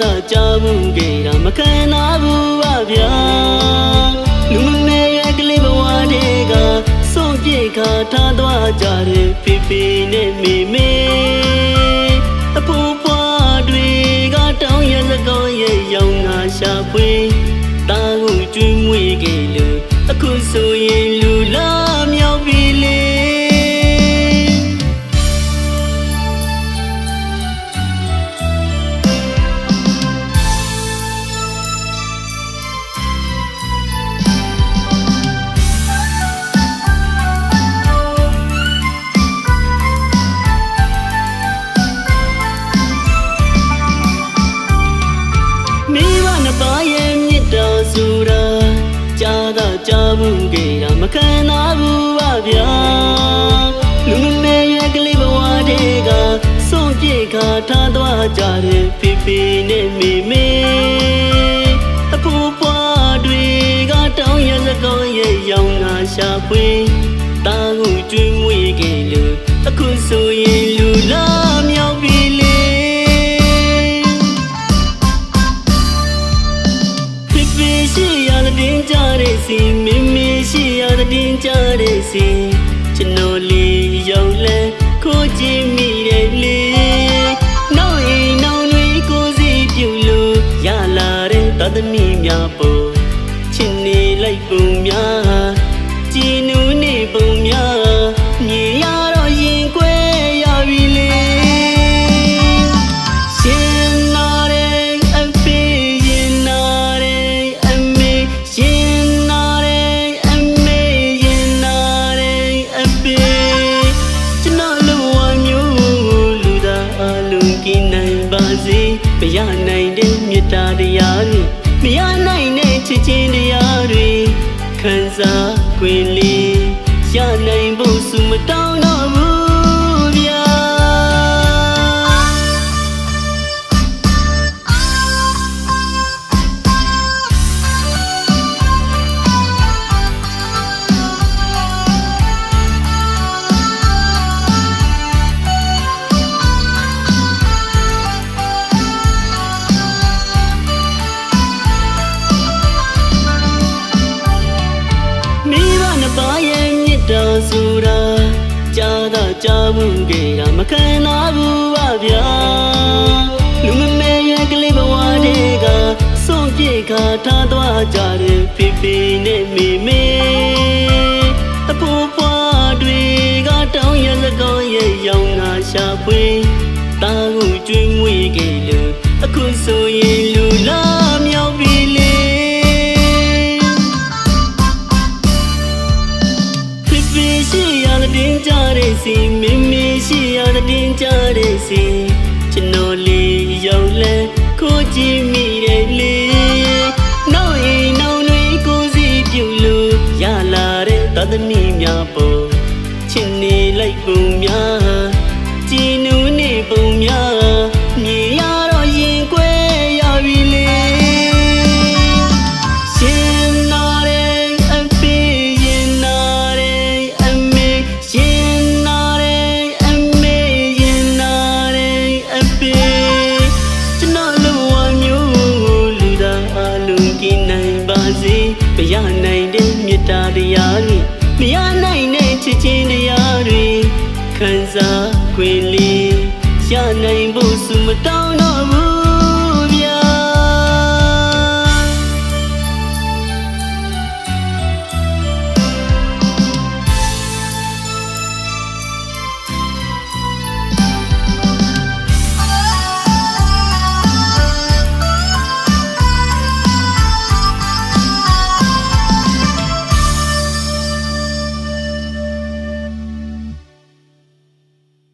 သာကြားဘူးခဲ့တာမခံနိုင်ဘူးပါဗျာလူမမဲရဲ့ကလေးဘဝတွေကစွန့်ပြေခါထားသွားကြတယ်ဖေဖေနဲ့မေမေအဖိုးဖွားတွေကတောင်းရစကောင်းရဲ့ရောင်ငါရှာဖွေတာကိုကျွေးမွေးခဲ့လို့အခုဆိုရင်လူလာမြောက်ပြီလေကြားဘူးခဲ့တာမခံနိုင်ဘူးပါဗျာလူမမဲရဲ့ကလေးဘဝတွေကစွန့်ပြေခါထားသွားကြတယ်ဖေဖေနဲ့မေမေအဖိုးဖွားတွေကတောင်းရစကောင်းရဲ့ရောင်ငါရှာဖွေတာကိုကျွေးမွေးခဲ့လို့အခုဆိုရင်လူလာမြောက်ပြီလေဖေဖေရှိရတဲ့ကြတဲ့စီမေမေရှိရတဲ့ကြတဲ့စီကျွန်တော်လေးရောက်လဲခိုးကြည့်မိတယ်လေနောက်အိမ်နောက်တွေကိုစီပြုလို့ရလာတဲ့သတ္တမီများပေါ်ချစ်နေလိုက်ပုံများကြည်နူးနေပုံများမြင်ရတော့ရင်ကွဲရပြီလေရှင်နာတဲ့အဖေရင်နာတဲ့အမေရှင်နာတဲ့အမေရင်နာတဲ့အဖေကျွန်တော်လူဝမျိုးလူသားအလုံးကိနိုင်ပါစေမရနိုင်တဲ့မေတ္တာတရားတွေမရနိုင်တဲ့ချစ်ချင်းတရားတွေခံစားခွင့်လေးရနိုင်ဖို့စုမတောင်းတော့ဘူးဗျာဆိုတာကြားသာကြားဘူးခဲ့တာမခံနိုင်ဘူးပါဗျာလူမမဲရဲ့ကလေးဘဝတွေကစွန့်ပြေခါထားသွားကြတယ်ဖေဖေနဲ့မေမေအဖိုးဖွားတွေကတောင်းရစကောင်းရဲ့ရောင်ငါရှာဖွေတာကိုကျွေးမွေးခဲ့လို့အခုဆိုရင်လူလာမြောက်ပြီလေရှိရတဲ့ကြတဲ့စီမေမေရှိရတဲ့ကြတဲ့စီကျွန်တော်လေးရောက်လဲခိုးကြည့်မိတယ်လေနောက်အိမ်နောက်တွေကိုစီပြုလို့ရလာတဲ့သတ္တမီများပေါ်ချစ်နေလိုက်ပုံများကြည်နူးနေပုံများမြင်ရတော့ရင်ကွဲရပြီလေမရနိုင်တဲ့မေတ္တာတရားတွေမရနိုင်တဲ့ချစ်ချင်းတရားတွေခံစားခွင့်လေးရနိုင်ဖို့စုမတောင်းတော့ဘူး